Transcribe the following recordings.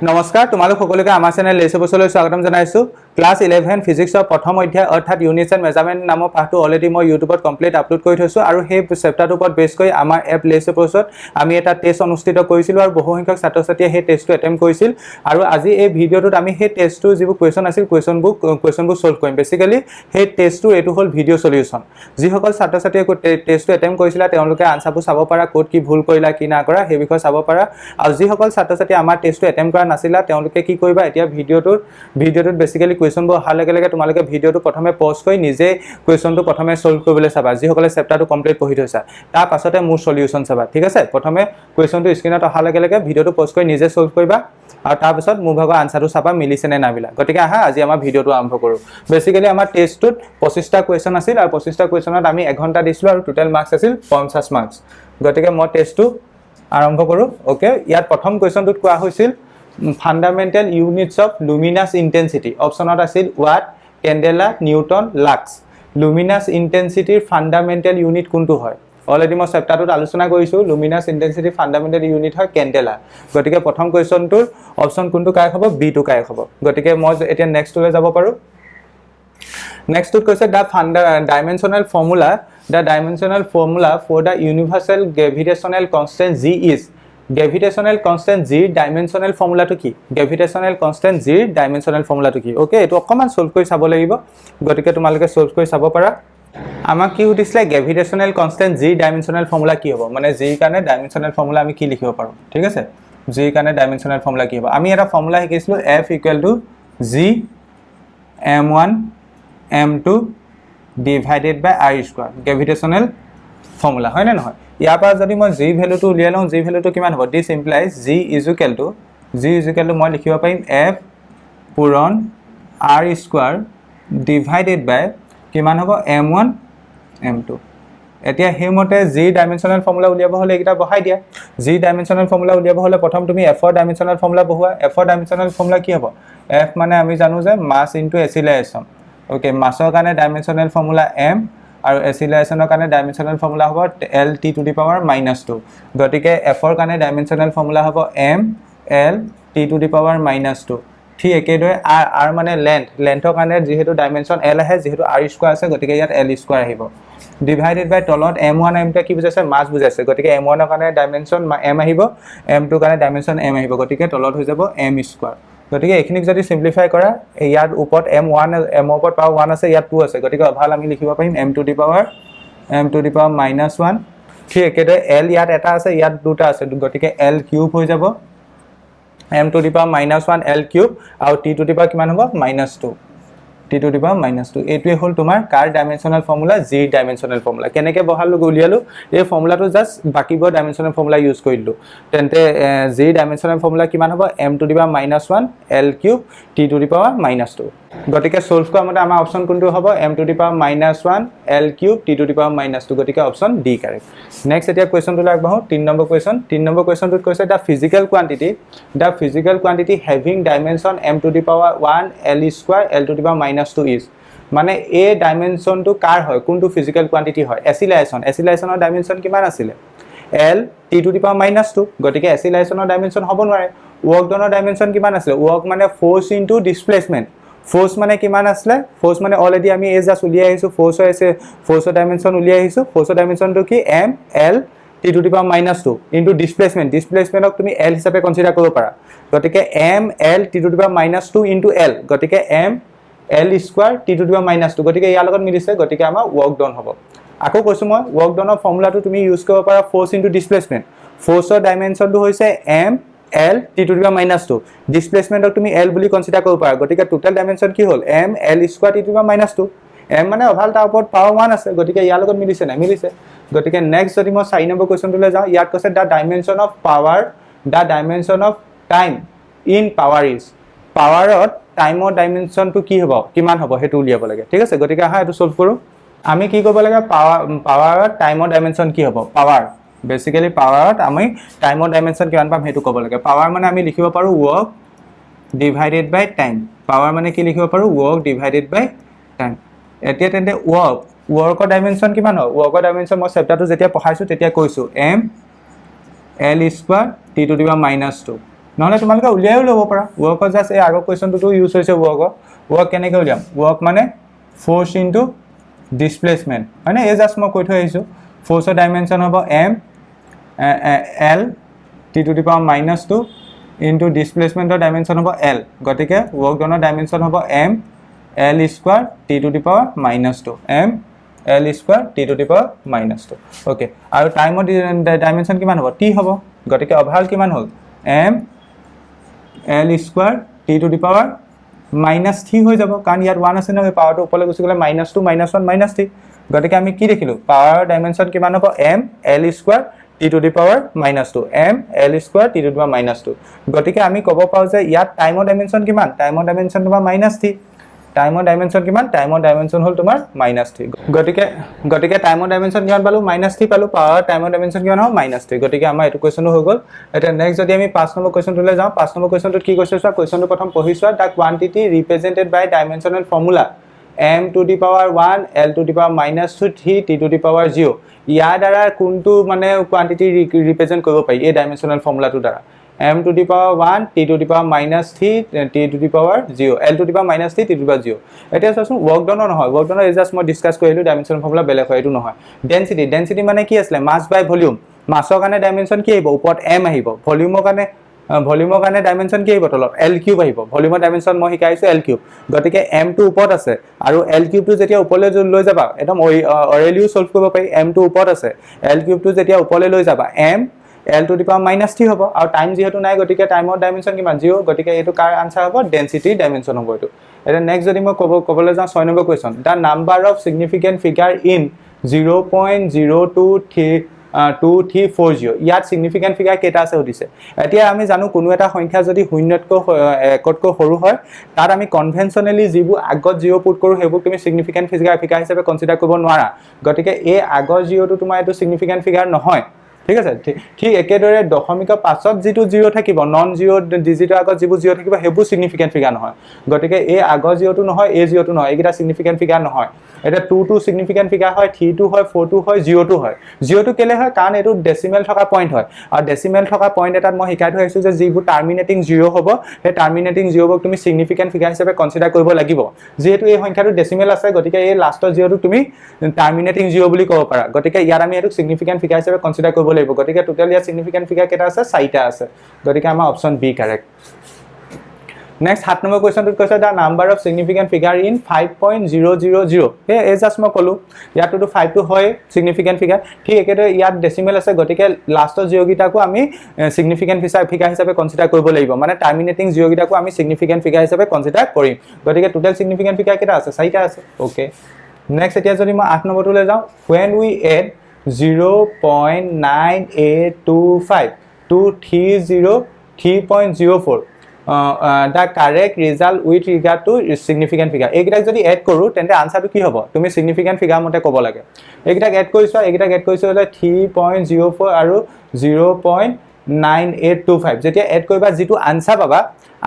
নমস্কাৰ তোমালোক সকলোকে আমাৰ চেনেল লেছ বছৰলৈ স্বাগতম জনাইছো ক্লাস 11 ফিজিক্সৰ প্ৰথম অধ্যায় অৰ্থাৎ ইউনিটছ এণ্ড মেজাৰমেণ্ট নামৰ পাঠটো অলৰেডি মই ইউটিউবত কমপ্লিট আপলোড কৰি থৈছো আৰু সেই চেপ্টাৰটোৰ ওপৰত বেছ কৰি আমাৰ এপ লেছ বছৰত আমি এটা টেষ্ট অনুষ্ঠিত কৰিছিলো আৰু বহু সংখ্যক ছাত্ৰ-ছাত্ৰীয়ে সেই টেষ্টটো এটেম্প কৰিছিল আৰু আজি এই ভিডিঅ'টোত আমি সেই টেষ্টটো যিবোৰ কোৱেশ্চন আছিল কোৱেশ্চনবোৰ সলভ কৰিম বেসিক্যালি সেই টেষ্টটো এটো হল ভিডিঅ' সলিউশন যিসকল ছাত্ৰ-ছাত্ৰীয়ে টেষ্টটো এটেম্প কৰিছিল তেওঁলোকে আনসাৰবোৰ চাব পাৰা কোড কি ভুল কৰিলা কি না কৰা সেই বিষয়ে চাব পাৰা আৰু যিসকল ছাত্ৰ-ছাত্ৰী আমাৰ টেষ্টটো এটেম্প কৰা নাছিলা তেওঁলোকে কি কৰিবা এতিয়া ভিডিঅ'টোত বেসিক্যালি কোৱেশ্চনবোৰ অহাৰ লগে লগে তোমালোকে ভিডিঅ'টো প্ৰথমে পজ কৰি নিজে কোৱেশ্চনটো প্ৰথমে সলভ কৰিবলৈ চাবা যিসকলে চেপ্টাৰটো কমপ্লিট পঢ়ি থৈছা তাৰ পাছতে মোৰ সলিউশন চাবা ঠিক আছে প্ৰথমে কোৱেশ্চনটো স্ক্ৰিনত অহাৰ লগে লগে ভিডিঅ'টো পজ কৰি নিজে সলভ কৰিবা আৰু তাৰ পিছত মোৰ ভাগৰ আনসাৰটো চাবা মিলিছে নে নামিলা গতিকে আহা আজি আমাৰ ভিডিঅ'টো আৰম্ভ কৰো বেসিক্যালি আমাৰ টেষ্টটোত 25টা কোৱেশ্চন আছিল আৰু 25টা কোৱেশ্চনত আমি 1 ঘণ্টা দিছিলো আৰু টোটাল মাৰ্কস আছিল 50 মাৰ্কস গতিকে মই টেষ্টটো আৰম্ভ কৰো ওকে ইয়াত প্ৰথম কোৱেশ্চনটোত কোৱা হৈছিল fundamental units of luminous intensity optionত আছিল watt candela newton lux luminous intensity fundamental unit কোনটো হয় অলৰেডি মই চেপ্টাৰটোত আলোচনা কৰিছো luminous intensity fundamental unit হয় candela গতিকে প্ৰথম কোৱেশ্চনটোৰ অপচন কোনটো কাৰেক্ট হ'ব বি টো কাৰেক্ট হ'ব গতিকে মই এতিয়া নেক্সট লৈ যাব পাৰো নেক্সট টোত কৈছে the dimensional formula for the universal gravitational constant g is gravitational constant g dimensional formula to কি gravitational constant g dimensional formula to কি ওকে এটো অকমান সলভ কৰি চাব লাগিব গতিকে তোমালোকে সলভ কৰি চাব পাৰা আমাক কি উঠিছিলে gravitational constant g dimensional formula কি হ'ব মানে g কাৰণে dimensional formula আমি কি লিখিব পাৰো ঠিক আছে g কাৰণে dimensional formula কি হ'ব আমি এটা ফৰ্মুলা শিকিছিলো f = g m1 m2 divided by r square gravitational formula হয় না নহয় ইয়াৰ পৰা যদি মই g ভ্যালুটো উলিয়াই লওঁ g ভ্যালুটো কিমান হ'ব this implies g = মই লিখিব পাৰিম f পূৰণ r square divided by কিমান হ'ব m1 m2 এতিয়া হেমতে g ডাইমেনশনাল ফৰ্মুলা উলিয়াব হলে এটা বহাই দিয়া g ডাইমেনশনাল ফৰ্মুলা উলিয়াব হলে প্ৰথম তুমি f ৰ ডাইমেনশনাল ফৰ্মুলা বহোৱা f ৰ ডাইমেনশনাল ফৰ্মুলা কি হ'ব f মানে আমি জানো যে মাস ইনটু এসিলেৰেশন ওকে মাসৰ কাৰণে ডাইমেনশনাল ফৰ্মুলা m আৰু এসিলেৰেশনৰ কাৰণে ডাইমেনশনাল ফৰ্মুলা হ'ব l t to the power -2 গতিকে f ৰ কাৰণে ডাইমেনশনাল ফৰ্মুলা হ'ব m l t to the power -2 ঠিক একেদৰে r মানে লেন্থৰ কাৰণে যেহেতু ডাইমেনশন l আহে যেহেতু r স্কয়াৰ আছে গতিকে ইয়াত l স্কয়াৰ আহিব ডিভাইডেড বাই তলত m1 m2 কি বুজাইছে মাস বুজাইছে গতিকে m1 ৰ কাৰণে ডাইমেনশন m আহিব m2 ৰ কাৰণে ডাইমেনশন m আহিব গতিকে তলত হৈ যাব m স্কয়াৰ গতিকে এখিনিক যদি সিম্পলিফাই কৰা ইয়াৰ ওপৰত m1 m ৰ ওপৰত পাৱাৰ 1 আছে ইয়াত 2 আছে গতিকে অভাল আমি লিখিব পাৰিম m to the power -1 ঠিক একেদৰে l ইয়াত এটা আছে ইয়াত দুটা আছে গতিকে l কিউব হৈ যাব m to the power -1 l cube আৰু t to the power কিমান হ'ব -2 t to the power -2 এটোৱে হল তোমাৰ কাৰ dimensional formula g dimensional formula কেনেকে বহালো উলিয়ালো এই ফৰ্মুলাটো জাস্ট বাকিবোৰ ডাইমেনশনাল ফৰ্মুলা ইউজ কৰিলো তেন্তে g ডাইমেনশনাল ফৰ্মুলা কিমান হ'ব m to the power -1 l cube t to the power -2 গতিকে সলভ কৰা মতে আমাৰ অপচন কোনটো হ'ব m to the power -1 l cube t to the power -2 গতিকে অপচন ডি কাৰেক্ট নেক্সট এতিয়া কোৱেশ্চনটো লাগবাহো 3 নম্বৰ কোৱেশ্চনটোত কৈছে the physical quantity having dimension m to the power 1 l square l to the power -2 is মানে এই ডাইমেনশনটো কাৰ হয় কোনটো physical quantity হয় এসিলেৰেশনৰ dimension কিমান আছিল l t to the power -2 গতিকে এসিলেৰেশনৰ ডাইমেনশন হ'ব নোৱাৰে ওয়াৰ্ক ডনৰ ডাইমেনশন কিমান আছিল ওয়াৰ্ক মানে ফোৰ্স ইনটু ডিসপ্লেসমেন্ট ফোৰ্স মানে কিমান আছিল ফোৰ্স মানে অলৰেডি আমি এই জাস্ট উলিয়াই আহিছো ফোৰ্সৰ ডাইমেনশন উলিয়াই আহিছো ফোৰ্সৰ ডাইমেনশনটো কি m l t to the power -2 into ডিসপ্লেসমেন্টক তুমি l হিচাপে কনসিডাৰ কৰিব পাৰা গতিকে m l t to the power -2 into l গতিকে m l square t to the power -2 গতিকে ইয়াৰ লগত মিলিছে গতিকে আমাৰ ওয়াৰ্ক ডন হ'ব আকৌ কৈছো মই ওয়াৰ্ক ডনৰ ফৰ্মুলাটো তুমি ইউজ কৰিব পাৰা ফোৰ্স ইনটু ডিসপ্লেসমেন্ট ফোৰ্সৰ ডাইমেনশনটো হৈছে m l t to the power -2 ডিসপ্লেসমেন্টক তুমি l বুলি কনসিডাৰ কৰিব পাৰা গতিকে টোটাল ডাইমেনশন কি হ'ল m l square t to the power -2 m মানে অভাল তাৰ ওপৰত পাৱাৰ 1 আছে গতিকে ইয়াৰ লগত মিলিছে না মিলিছে গতিকে নেক্সট যদি মই 4 নম্বৰ কোৱেশ্চনটোলৈ যাওঁ ইয়াত কৈছে the dimension of time in power is পাৱাৰত টাইমৰ ডাইমেনশনটো কি হ'ব কিমান হ'ব হেতু উলিয়াব লাগে ঠিক আছে গতিকে আহা এটো সলভ কৰো আমি কি কৰিব লাগে পাৱাৰত টাইমৰ ডাইমেনশন কি হ'ব পাৱাৰ বেসিক্যালি পাৱাৰত আমি টাইমৰ ডাইমেনশন কিমান পাম হেতু ক'ব লাগে পাৱাৰ মানে আমি লিখিব পাৰো ওয়াৰ্ক ডিভাইডেড বাই টাইম পাৱাৰ মানে কি লিখিব পাৰো ওয়াৰ্ক ডিভাইডেড বাই টাইম এতিয়া তেন্তে ওয়াৰ্কৰ ডাইমেনশন কিমান হয় ওয়াৰ্কৰ ডাইমেনশন মই চেপ্টাৰটো যেতিয়া পঢ়াইছো তেতিয়া কৈছো m l square t to the power -2 নহ'লে তোমালোকে উলিয়াইও ল'ব পাৰা ৱৰ্কৰ জাষ্ট এই আগৰ কুৱেশ্যনটোতো ইউজ হৈছে ৱৰ্ক কেনেকৈ উলিয়াম ৱৰ্ক মানে ফ'ৰ্চ ইনটু ডিছপ্লেচমেণ্ট হয়নে এই জাষ্ট মই কৈ থৈ আহিছোঁ ফ'ৰ্চৰ ডাইমেনশ্যন হ'ব M L T to the power -2 into ডিছপ্লেচমেণ্টৰ ডাইমেনশ্যন হ'ব এল গতিকে ৱৰ্ক ডনৰ ডাইমেনশ্যন হ'ব M L square T to the power -2 M L square T to the power -2 okay আৰু টাইমৰ ডাইমেনশ্যন কিমান হ'ব টি হ'ব গতিকে অভাৰঅল কিমান হ'ল M L square T to the power -3 হৈ যাব কাৰণ ইয়াত 1 আছে নহয় পাৱাৰটো ওপৰলৈ গুচি গ'লে -2 -1 -3 গতিকে আমি কি দেখিলোঁ পাৱাৰৰ ডাইমেনশ্যন কিমান হ'ব M L square T to the power -2 M L square T to the power -2 গতিকে আমি ক'ব পাৰোঁ যে ইয়াত টাইমৰ ডাইমেনশ্যন কিমান টাইমৰ ডাইমেনশ্যন তোমাৰ -3 টাইমৰ ডাইমেনশ্যন কিমান টাইমৰ ডাইমেনশ্যন হ'ল তোমাৰ -3 গতিকে টাইমৰ ডাইমেনশ্যন কিমান পালোঁ -3 পালোঁ পাৱাৰ টাইমৰ ডাইমেনশ্যন কিমান হ'ব -3 গতিকে আমাৰ এইটো কুৱেশ্যনো হৈ গ'ল এতিয়া নেক্সট যদি আমি 5 নম্বৰ কুৱেশ্যনটোলৈ যাওঁ 5 নম্বৰ কুৱেশ্যনটোত কি কৈছে চোৱা কুৱেশ্যনটো প্ৰথম পঢ়ি চোৱা the quantity represented by dimensional formula m to the power 1 l to the power -2 3 t to the power 0 ইয়াৰ দ্বাৰা কোনটো মানে কোৱান্টিটি ৰিপ্ৰেজেন্ট কৰিব পাৰি এই ডাইমেনশ্যনেল ফৰ্মুলাটোৰ দ্বাৰা m to the power 1 t to the power -3 t to the power 0 l to the power -3 t to the power 0 এতিয়া চাচোন work ডনৰ নহয় ৱৰ্ক ডনৰ জাষ্ট মই ডিছকাছ কৰিলো ডাইমেনশ্যনেল ফৰ্মুলা বেলেগ হয় এইটো নহয় ডেনসিটি মানে কি আছিলে মাছ বাই ভলিউম মাছৰ কাৰণে ডাইমেনশ্যন কি আহিব ওপৰত m আহিব ভলিউমৰ কাৰণে ডাইমেনশ্যন কি আহিব তলত এল কিউব আহিব ভলিউমৰ ডাইমেনশ্যন মই শিকাইছোঁ এল কিউব গতিকে এম টো ওপৰত আছে আৰু এল কিউবটো যেতিয়া ওপৰলৈ লৈ যাবা একদম অৰেলিও সলভ কৰিব পাৰি এম টো ওপৰত আছে এল কিউবটো যেতিয়া ওপৰলৈ লৈ যাবা M L to the power -3 হ'ব আৰু টাইম যিহেতু নাই গতিকে টাইমৰ ডাইমেনশ্যন কিমান 0 গতিকে এইটো কাৰ আনসাৰ হ'ব ডেনসিটি ডাইমেনশ্যন হ'ব এইটো এটা নেক্সট যদি মই ক'বলৈ যাওঁ 6 number question the number of significant figure in 0.0234 ইয়াত সিগনিফিকেন্ট ফিগাৰ কেইটা আছে সুধিছে এতিয়া আমি জানো কোনো এটা সংখ্যা যদি শূন্যতকৈ একতকৈ সৰু হয় তাত আমি কনভেনচনেলি যিবোৰ আগত 0 পুট কৰোঁ সেইবোৰ তুমি সিগনিফিকেন্ট ফিগাৰ হিচাপে কনসিডাৰ কৰিব নোৱাৰা গতিকে এই আগৰ 0টো তোমাৰ এইটো সিগনিফিকেন্ট ফিগাৰ নহয় ঠিক আছে ঠিক একেদৰে দশমিকৰ পাছত যেটো 0 থাকিব নন 0 ডিজিটৰ আগত যিবোৰ 0 থাকিব হেবোৰ সিগনিফিকেন্ট ফিগাৰ নহয় গতিকে এই আগৰ 0টো নহয় এই 0টো নহয় এইকেইটা সিগনিফিকেন্ট ফিগাৰ নহয় এটা 2 সিগনিফিকেন্ট ফিগাৰ হয় 3 হয় 4 হয় 0 হয় 0টো কেলে হয় কাৰণ এটো ডেসিমেল থকা পইণ্ট হয় আৰু ডেসিমেল থকা পইণ্ট এটাত মই শিকাই থৈ আহিছো যে যিবোৰ টাৰ্মিনেটিং 0 হ'ব সেই টাৰ্মিনেটিং 0 ক তুমি সিগনিফিকেন্ট ফিগাৰ হিচাপে কনসিডাৰ কৰিব লাগিব যেহেতু এই সংখ্যাটো ডেসিমেল আছে গতিকে এই লাষ্টৰ 0টো তুমি টাৰ্মিনেটিং 0 বুলি ক'ব পাৰা গতিকে ইয়াত আমি এটো সিগনিফিকেন্ট ফিগাৰ হিচাপে কনসিডাৰ কৰিব লাগিব গতিকে টোটাল ইয়াত সিগনিফিকেন্ট ফিগাৰ কেটা আছে 4টা আছে গতিকে আমাৰ option B correct next 7 number কুৱেশ্যনটোত কৈছে the number of significant figure in 5.000 এই জাষ্ট মই ক'লো ইয়াতটো 5 টো হয় সিগনিফিকেন্ট ফিগাৰ ঠিক একেদৰে ইয়াত ডেসিমেল আছে গতিকে লাষ্টৰ 0 গিটাকো আমি সিগনিফিকেন্ট ফিগাৰ হিচাপে কনসিডাৰ কৰিব লাগিব মানে টাৰ্মিনেটিং 0 গিটাকো আমি সিগনিফিকেন্ট ফিগাৰ হিচাপে কনসিডাৰ কৰিম গতিকে টোটাল সিগনিফিকেন্ট ফিগাৰ কেটা আছে 4টা আছে ওকে নেক্সট এতিয়া যদি মই 8 নম্বৰটোলৈ যাওঁ when we add 0.9825 to 303.04 the correct result with regard to significant figure এইগিটাক যদি এড কৰো তেন্তে আনসাৰটো কি হ'ব তুমি significant figure মতে ক'ব লাগে এইগিটাক এড কৰিছো হলে 3.04 আৰু 0.9825 যেতিয়া এড কৰিবা যেটো আনসাৰ পাবা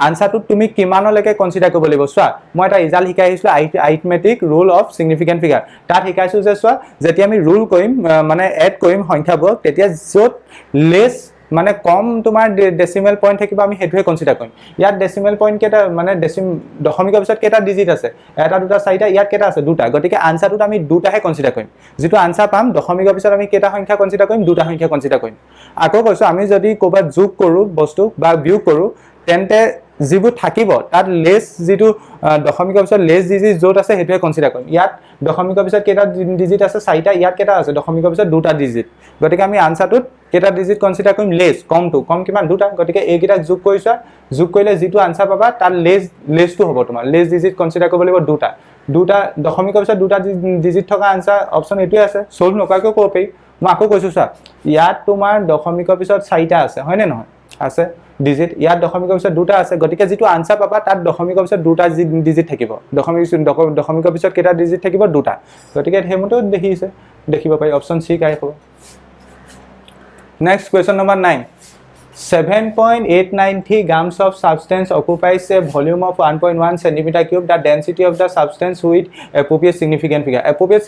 আনসাৰটো তুমি কিমানলৈকে কনসিডাৰ কৰিব লাগিব চোৱা মই এটা ৰিজাল্ট শিকাই আহিছো আৰিথমেটিক ৰুল অফ সিগনিফিকেন্ট ফিগাৰ তাত শিকাইছো যে চোৱা যেতিয়া আমি ৰুল কৰিম মানে এড কৰিম সংখ্যাবোৰ তেতিয়া যত লেস মানে কম তোমাৰ ডেসিমেল পইণ্ট থাকিব আমি হেতুৱে কনসিডাৰ কৰিম ইয়াত ডেসিমেল পইণ্ট কেটা মানে দশমিকৰ পিছত কেটা ডিজিট আছে এটা দুটা চাৰিটা ইয়াত কেটা আছে দুটা গতিকে আনসাৰটোত আমি দুটাহে কনসিডাৰ কৰিম যেটো আনসাৰ পাম দশমিকৰ পিছত আমি কেটা সংখ্যা কনসিডাৰ কৰিম দুটা সংখ্যা কনসিডাৰ কৰিম আকৌ কৈছো আমি যদি কোবাত যোগ কৰো বস্তু বা বিয়োগ কৰো তেন্তে যিবোৰ থাকিব তাত লেস যেটো দশমিকৰ পিছত লেস ডিজিট যত আছে হেতুৱে কনসিডাৰ কৰিম ইয়াত দশমিকৰ পিছত কেটা ডিজিট আছে চাৰিটা ইয়াত কেটা আছে দশমিকৰ পিছত দুটা ডিজিট গতিকে আমি আনসাৰটোত কেটা ডিজিট কনসিডাৰ কৰিম লেস কম কিমান দুটা গতিকে এইগিটা যোগ কৰিছা যোগ কৰিলে যেটো আনসাৰ পাবা তাত লেসটো হ'ব তোমাৰ লেস ডিজিট কনসিডাৰ কৰিব লাগিব দুটা দশমিকৰ পিছত দুটা ডিজিট থকা আনসাৰ অপচন এটোৱে আছে সলভ নকৰাকৈ ক'ব পাৰি মই আকৌ কৈছো চা ইয়াত তোমাৰ দশমিকৰ পিছত 4টা আছে হয় নে নহয় আছে ডিজিট ইয়াত দশমিকৰ পিছত দুটা আছে গতিকে যেটো আনসাৰ পাবা তাত দশমিকৰ পিছত দুটা ডিজিট থাকিব দশমিকৰ পিছত কেটা ডিজিট থাকিব দুটা গতিকে হেমটো দেখিব পাৰি অপচন সি কাৰেক্ট হ'ব next question number 9 7.893 grams of substance occupies a volume of 1.1 centimeter cube the density of the substance with appropriate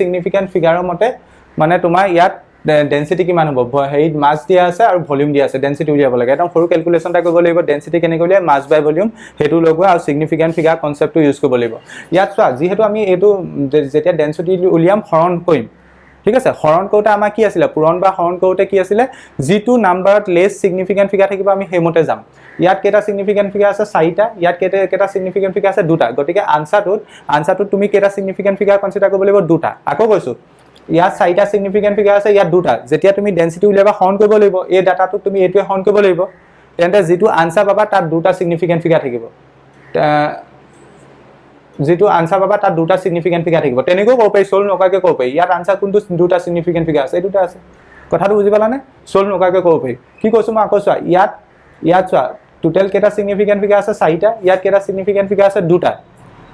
significant figure মতে মানে তোমাৰ ইয়াত ডেন্সিটি কিমান হ'ব হেৰিত মাছ দিয়া আছে আৰু ভলিউম দিয়া আছে ডেন্সিটি উলিয়াব লাগে একদম সৰু কেলকুলেশ্যন এটা কৰিব লাগিব ডেন্সিটি কেনেকৈ উলিয়াই মাছ বাই ভলিউম সেইটো লগোৱা আৰু সিগনিফিকেন্ট ফিগাৰ কনচেপ্টটো ইউজ কৰিব লাগিব ইয়াত চোৱা যিহেতু আমি এইটো যেতিয়া ডেন্সিটি উলিয়াম হৰণ কৰিম ঠিক আছে হৰণ কৰোঁতে আমাৰ কি আছিলে পূৰণ বা হৰণ কৰোঁতে কি আছিলে যিটো নাম্বাৰত লেছ সিগনিফিকেন্ট ফিগাৰ থাকিব আমি সেইমতে যাম ইয়াত কেইটা সিগনিফিকেন্ট ফিগাৰ আছে 4টা ইয়াত কেইটা সিগনিফিকেন্ট ফিগাৰ আছে 2টা গতিকে আনসাৰটোত তুমি কেইটা সিগনিফিকেন্ট ফিগাৰ কনসিডাৰ কৰিব লাগিব 2টা আকৌ কৈছো ইয়াত 4টা সিগনিফিকেন্ট ফিগাৰ আছে ইয়াত 2টা যেতিয়া তুমি ডেন্সিটি উলিয়াবা হৰণ কৰিব লাগিব এই ডাটাটোক তুমি এইটোৱে হৰণ কৰিব লাগিব তেন্তে যেটো আনসাৰ পাবা তাত 2টা সিগনিফিকেন্ট ফিগাৰ থাকিব যেটো আনসাৰ পাবা তাত 2টা সিগনিফিকেন্ট ফিগাৰ থাকিব তেনেকৈ ক'ব পাৰি সলভ নকৰাকৈ ক'ব পাৰি ইয়াত আনসাৰ কোনটো 2টা সিগনিফিকেন্ট ফিগাৰ আছে এই 2টা আছে কথাটো বুজি পালানে সলভ নকৰাকৈ ক'ব পাৰি কি কৈছো মই আকৌ চোৱা ইয়াত চোৱা টোটাল কেইটা সিগনিফিকেন্ট ফিগাৰ আছে 4টা ইয়াত কেইটা সিগনিফিকেন্ট ফিগাৰ আছে 2টা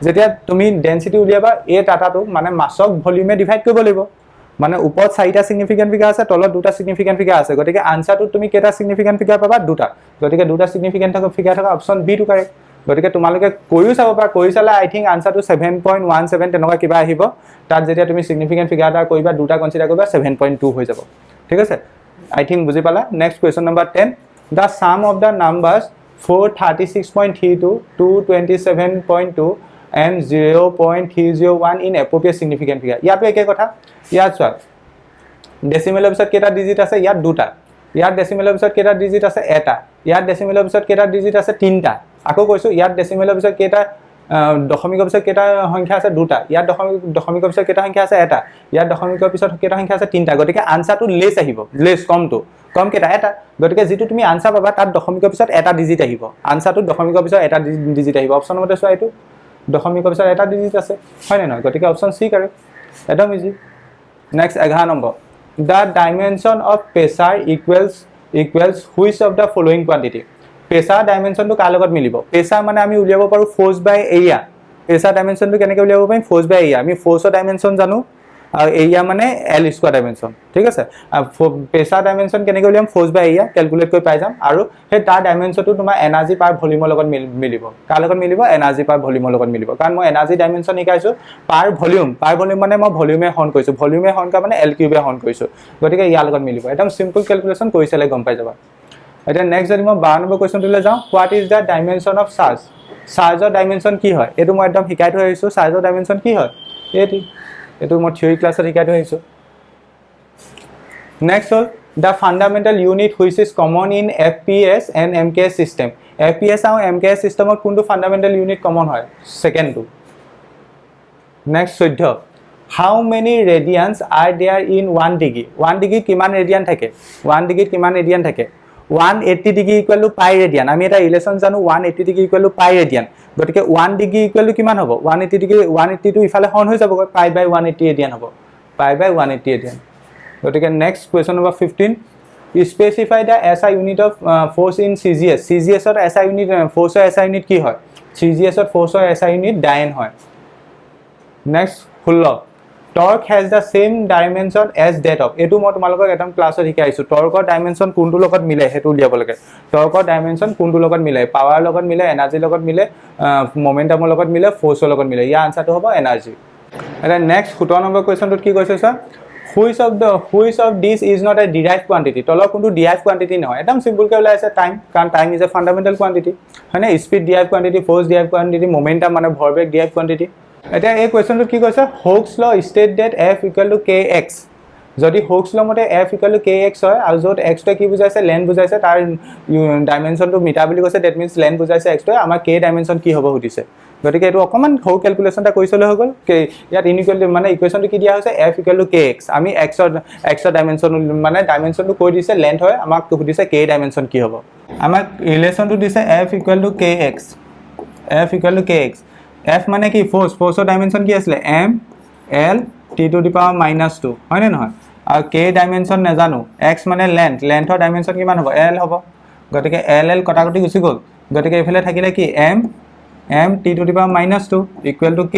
যেতিয়া তুমি ডেন্সিটি উলিয়াবা এই ডাটাটো মানে মাছক ভলিউমে ডিভাইড কৰিব লাগিব মানে ওপৰত 4টা সিগনিফিকেন্ট ফিগাৰ আছে তলত 2টা সিগনিফিকেন্ট ফিগাৰ আছে গতিকে আনসাৰটো তুমি কেইটা সিগনিফিকেন্ট ফিগাৰ পাবা 2টা গতিকে 2টা সিগনিফিকেন্ট ফিগাৰ থকা অপচন বি টু কাৰেক্ট গতিকে তোমালোকে কৰিও চাব পাৰা কৰি চালে আই থিংক আনসাৰটো 7.17 তেনেকুৱা কিবা আহিব তাত যেতিয়া তুমি সিগনিফিকেন্ট ফিগাৰ এটা কৰিবা 2টা কনসিডাৰ কৰিবা 7.2 হৈ যাব ঠিক আছে আই থিংক বুজি পালা next question number 10 the sum of the numbers 436.32 227.2 and 0.301 in appropriate significant figure ইয়াতো একে কথা ইয়াত চোৱা ডেসিমেলৰ পিছত কেইটা ডিজিট আছে ইয়াত 2টা ইয়াত ডেসিমেলৰ পিছত কেইটা ডিজিট আছে এটা ইয়াত ডেসিমেলৰ পিছত কেইটা ডিজিট আছে 3টা আকৌ কৈছো ইয়াত ডেসিমেলৰ পিছত কেইটা দশমিকৰ পিছত কেইটা সংখ্যা আছে 2টা ইয়াত দশমিকৰ পিছত কেইটা সংখ্যা আছে এটা ইয়াত দশমিকৰ পিছত কেইটা সংখ্যা আছে 3টা গতিকে আনসাৰটো লেছ আহিব লেছ কম কেইটা এটা গতিকে যেটো তুমি আনসাৰ পাবা তাত দশমিকৰ পিছত এটা ডিজিট আহিব আনসাৰটো দশমিকৰ পিছত এটা ডিজিট আহিব অপচন মতে চোৱা এইটো দশমিকৰ পিছত এটা ডিজিট আছে হয় নে নহয় গতিকে অপচন সি কাৰেক্ট একদম easy next 11 number the dimension of pressure equals which of the following quantity pressure dimension to কাৰ লগত মিলিব pressure মানে আমি উলিয়াব পাৰো force by area pressure dimension to কেনেকৈ উলিয়াব পাৰিম force by area আমি force dimension জানো আৰু area মানে l square dimension ঠিক আছে pressure dimension কেনেকৈ উলিয়াম force by area ক্যালকুলেট কৰি পাই যাম আৰু সেই তাৰ ডাইমেনশনটো তোমাৰ এনাৰ্জি পাৰ ভলিউমৰ লগত মিলিব কাৰ লগত মিলিব এনাৰ্জি পাৰ ভলিউমৰ লগত মিলিব কাৰণ মই এনাৰ্জি ডাইমেনশন শিকাইছো পাৰ ভলিউম মানে মই ভলিউমে হৰণ কৰিছো ভলিউমে হৰণ কৰা মানে l কিউবে হৰণ কৰিছো গতিকে ইয়াৰ লগত মিলিব একদম সিম্পল ক্যালকুলেশন কৰি চালে গম পাই যাবা এতিয়া নেক্সট যদি মই 12 নম্বৰ কোৱেশ্চনটোলৈ যাওঁ what is the dimension of চাৰ্জৰ ডাইমেনশন কি হয় এটো মই একদম শিকাই থৈ আহিছো চাৰ্জৰ ডাইমেনশন কি হয় এটো মই থিওৰি ক্লাছত শিকাই থৈ আহিছো next hall the fundamental unit which is common in FPS and MKS system FPS আৰু MKS systemত কোনটো fundamental unit common হয় second two next 14 how many radians are there in 1 degree 1 degree কিমান ৰেডিয়ান থাকে 1 degree কিমান radian থাকে 180 degree equal to pi radian আমি এটা relation জানো 180 degree equal to pi radian গতিকে 1 degree equal to কিমান হ'ব 180 degree 180 টো ইফালে হৰণ হৈ যাব pi by 180 radian হ'ব pi by 180 radian গতিকে next question number 15 specify the SI unit of force in CGS CGS ৰ SI unit force ৰ SI unit কি হয় CGS ৰ force ৰ SI unit ডাইন হয় next 16 torque has the same dimension as that of এটো মই তোমালোকক একদম ক্লাছত শিকাইছো টৰ্কৰ ডাইমেনশন কোনটো লগত মিলে হেতু উলিয়াব লাগে টৰ্কৰ ডাইমেনশন কোনটো লগত মিলে পাৱাৰ লগত মিলে এনাৰ্জি লগত মিলে মোমেন্টামৰ লগত মিলে ফোৰ্সৰ লগত মিলে ইয়াৰ আনসাৰটো হ'ব এনাৰ্জি এটা নেক্সট 17 নম্বৰ কোৱেশ্চনটোত কি কৈছে sir which of this is not a derived quantity তলৰ কোনটো derived quantity নহয় একদম সিম্পল কে ওলাই আছে টাইম কাৰণ time is a fundamental quantity হয়নে speed derived quantity force derived quantity momentum মানে ভৰবেগ derived quantity এটা এই কোৱেশ্চনটো কি কৈছে হোক্স ল স্টেট দ্যাট f = kx যদি হোক্স ল মতে f = kx হয় আৰু যত x টো কি বুজাইছে লেন্থ বুজাইছে তাৰ ডাইমেনশনটো মিটাৰ বুলি কৈছে দ্যাট মিন্স লেন্থ বুজাইছে x টো আমাৰ k ডাইমেনশন কি হ'ব সুধিছে গতিকে এটো অকমান হৌ ক্যালকুলেশনটা কৰিছলে হৈ গল কে ইয়াত ইনইকুয়ালিটি মানে ইকুৱেশনটো কি দিয়া হৈছে f = kx আমি x ডাইমেনশন মানে ডাইমেনশনটো কৈ দিছে লেন্থ হয় আমাক সুধিছে k ডাইমেনশন কি হ'ব আমাক ৰিলেশনটো দিছে f = kx f মানে কি ফোৰ্সৰ ডাইমেনশন কি আছিল m l t to the power -2 হয় নে নহয় আৰু k ডাইমেনশন নাজানো x মানে লেন্থৰ ডাইমেনশন কিমান হ'ব l হ'ব গতিকে l কটাকটি গুছি গল গতিকে এফালে থাকিলে কি m t to the power -2 equal to k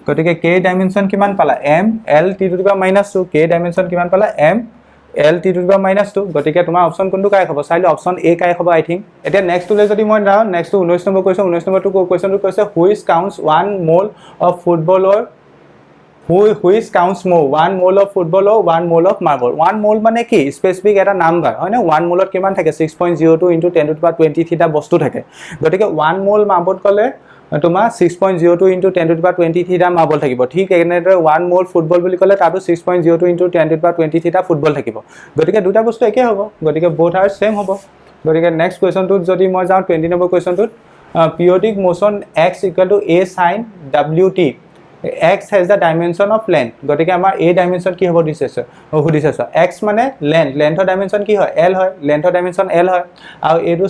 গতিকে k ডাইমেনশন কিমান পালা m l t to the power -2 k dimension কিমান পালা m l t to the power -2 গতিকে তোমাৰ অপচন কোনটো কাই হ'ব চাইলে অপচন a কাই হ'ব আই থিংক এতিয়া নেক্সট টুলে যদি মই যাও নেক্সট 19 নম্বৰ কোৱেশ্চন 19 নম্বৰটো কোৱেশ্চনটো কৈছে which counts 1 mole of football or Which counts more, 1 mole of football or 1 mole of marble? 1 mole মানে কি স্পেসিফিক এটা নাম্বাৰ হয় না 1 মোলত কিমান থাকে 6.02 * 10 to the power 20 টা বস্তু থাকে গতিকে 1 মোল মাৰ্বল কলে তোমাৰ 6.02 * 10 to the power 20 টা মাৰ্বল থাকিব ঠিক এনেদৰে 1 মোল ফুটবল বুলি কলে তাতো 6.02 * 10 to the power 20 টা ফুটবল থাকিব গতিকে দুটা বস্তু একে হ'ব গতিকে both are same হ'ব গতিকে নেক্সট কোৱেশ্চনটোত যদি মই যাওঁ 20 number কোৱেশ্চনটোত periodic motion x = a sin wt x has the dimension of length গতিকে আমাৰ a dimension কি হ'ব দিছে সুধিছে x মানে lengthৰ dimension কি হয় l হয় lengthৰ dimension l হয় আৰু এটো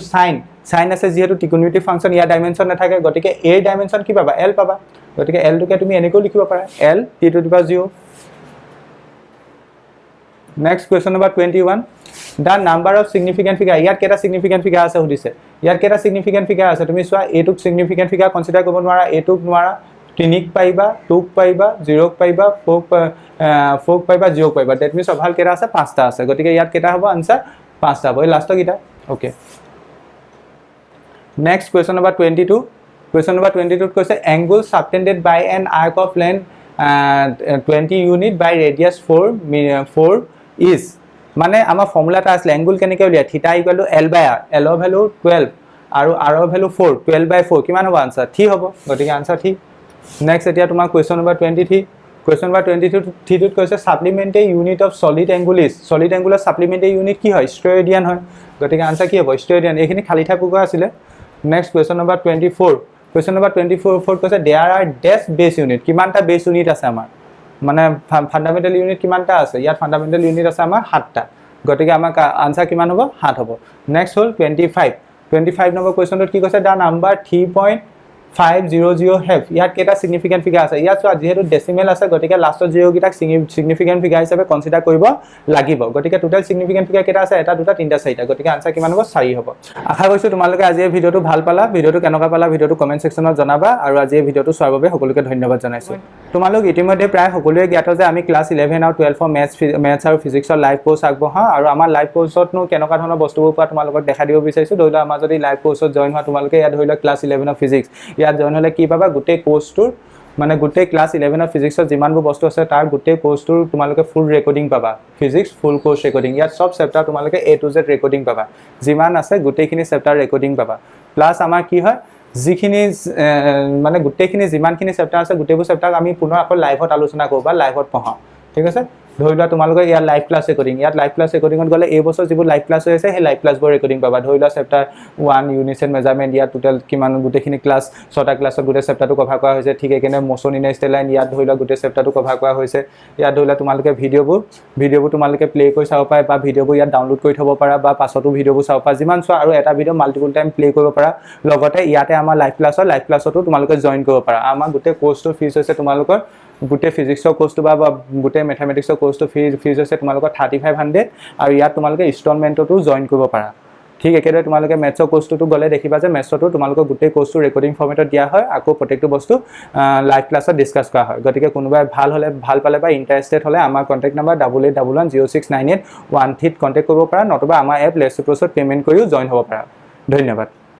sin আছে যেহেতু trigonometry function ইয়াৰ dimension নাথাকে গতিকে a dimension কি পাবা l পাবা গতিকে l টোকে তুমি এনেকৈ লিখিব পাৰা l t to the power 0 next question number 21 the number of significant figure ইয়াত কেটা significant figure আছে সুধিছে ইয়াত কেটা significant figure আছে তুমি চোৱা a টোক significant figure consider কৰিব নোৱাৰা a টোক নোৱাৰা 3 ক পাইবা 2 ক পাইবা 0 ক পাইবা 4 ক পাইবা 0 ক পাইবা that means অভাল কেটা আছে 5 টা আছে গতিকে ইয়াত কেটা হ'ব आंसर 5 টা হ'ব এই লাষ্টৰ কিটা okay next question number 22 question number 22 ত কৈছে angle subtended by an arc of length 20 unit by radius 4 is মানে আমাৰ ফৰ্মুলাটা আছে angle কেনেকৈ উলিয়া θ = l by r l ৰ ভ্যালু 12 আৰু r ৰ ভ্যালু 4 12 by 4 কিমান হ'ব आंसर ঠিক হ'ব গতিকে आंसर ঠিক next এতিয়া তোমাৰ question number 23 question number 23 ত কৈছে supplementary unit of solid angle is solid angle supplementary unit কি হয় স্টেৰেডিয়ান হয় গতিকে आंसर কি হ'ব স্টেৰেডিয়ান এইখিনি খালি ঠাই পুগা আছিল next question number 24 question number 24 কৈছে there are dash base unit কিমানটা base unit আছে আমাৰ মানে ফান্ডামেন্টাল ইউনিট কিমানটা আছে ইয়াত ফান্ডামেন্টাল ইউনিট আছে আমাৰ 7টা গতিকে আমাৰ आंसर কিমান হ'ব 7 হ'ব নেক্সট হল 25 নম্বৰ কোৱেশ্চনটোত কি কৈছে দা নাম্বাৰ 3.500 have ইয়াত কেটা significant figure আছে ইয়াত চোৱা যেহেতু ডেসিমেল আছে গতিকে লাষ্টৰ জিৰ' গিটাক significant figure হিচাপে কনসিডাৰ কৰিব লাগিব গতিকে টোটাল significant figure কেটা আছে এটা দুটা তিনটা চাৰিটা গতিকে आंसर কিমান হ'ব 4 হ'ব আশা কৰিছো তোমালোকে আজি এই ভিডিওটো ভাল পালা ভিডিওটো কেনেকুৱা পালা ভিডিওটো কমেন্ট সেকশনত জনাবা আৰু আজি এই ভিডিওটো চোৱাৰ বাবে সকলোকে ধন্যবাদ জনাইছো তোমালোক ইতিমধ্যে প্ৰায় সকলোৱে জ্ঞাত যে আমি ক্লাস 11 আৰু 12 মেথছ আৰু ফিজিক্সৰ লাইভ কোৰ্স আগবঢ়া আৰু আমাৰ লাইভ কোৰ্সতনো কেনেকুৱা ধৰণৰ বস্তুবোৰ পৰা তোমালোকক দেখা দিব বিচাৰিছো ধৰিলা আমাৰ যদি লাইভ কোৰ্সত জয়েন হোৱা তোমালোকে ইয়াত ধৰিলা ক্লাস 11 অফ ফিজিক্স ইয়াত জয়েন হলে কি পাবা গোটেই কোৰ্সটোৰ মানে গোটেই ক্লাস 11 অফ ফিজিক্সৰ যিমানবোৰ বস্তু আছে তাৰ গোটেই কোৰ্সটোৰ তোমালোকে ফুল ৰেকৰ্ডিং পাবা ফিজিক্স ফুল কোৰ্স ৰেকৰ্ডিং ইয়াত সব চেপ্টাৰ তোমালোকে A to Z ৰেকৰ্ডিং পাবা যিমান আছে গোটেইখিনি চেপ্টাৰ ৰেকৰ্ডিং পাবা প্লাস আমাৰ কি হয় যিখিনি মানে গোটেইখিনি যিমানখিনি চেপ্টাৰ আছে গোটেইবোৰ চেপ্টাৰ আমি পুনৰ আকৌ লাইভত আলোচনা কৰোঁ বা লাইভত পঢ়াওঁ ঠিক আছে ধৰিলা তোমালোকে ইয়াত লাইভ ক্লাস ৰেকৰ্ডিং ইয়াত লাইভ ক্লাস ৰেকৰ্ডিংত গলে এই বছৰ যিবোৰ লাইভ ক্লাস হৈ আছে সেই লাইভ ক্লাসবোৰ ৰেকৰ্ডিং পাবা ধৰিলা চেপ্টাৰ 1 ইউনিট এণ্ড মেজাৰমেন্ট ইয়াত টোটাল কিমান গোটেইখিনি ক্লাস 6টা ক্লাসত গোটেই চেপ্টাৰটো কভাৰ কৰা হৈছে ঠিক একেনে মোশন ইন ষ্টেট লাইন ইয়াত ধৰিলা গোটেই চেপ্টাৰটো কভাৰ কৰা হৈছে ইয়াত ধৰিলা তোমালোকে ভিডিঅ'বোৰ তোমালোকে প্লে কৰি চাব পাৰা বা ভিডিঅ'বোৰ ইয়াত ডাউনলোড কৰি থব পাৰা বা পাছতো ভিডিঅ'বোৰ চাব পাৰা যিমান চোৱা আৰু এটা ভিডিঅ' মাল্টিপল টাইম প্লে কৰিব পাৰা লগতে ইয়াতে আমাৰ লাইভ ক্লাছতো তোমালোকে জয়েন কৰিব পাৰা আমাৰ গোটেই কোৰ্সটোৰ ফিজ হৈছে তোমালোকৰ গোটেই ফিজিক্সৰ কোৰ্সটো বা গোটেই ম্যাথমেটিক্সৰ কোৰ্সটো ফিজ হৈছে তোমালোকৰ 3500 আৰু ইয়াত তোমালোকে ইনষ্টলমেন্টতো জয়েন কৰিব পাৰা ঠিক একেদৰে তোমালোকে মেথছৰ কোৰ্সটো গলে দেখিবা যে মেথছটো তোমালোকৰ গোটেই কোৰ্সটো ৰেকৰ্ডিং ফৰ্মেটত দিয়া হয় আকৌ প্ৰত্যেকটো বস্তু লাইভ ক্লাছত ডিসকাস কৰা হয় গতিকে কোনোবাই ভাল পালে বা ইন্টাৰেস্টেড হলে আমাৰ কন্টাক্ট নম্বৰ 8811069813 ত কন্টাক্ট কৰিব পাৰা নতুবা আমাৰ এপ লেটছ প্ৰচেছত পেমেন্ট কৰিও জয়েন হ'ব পাৰা ধন্যবাদ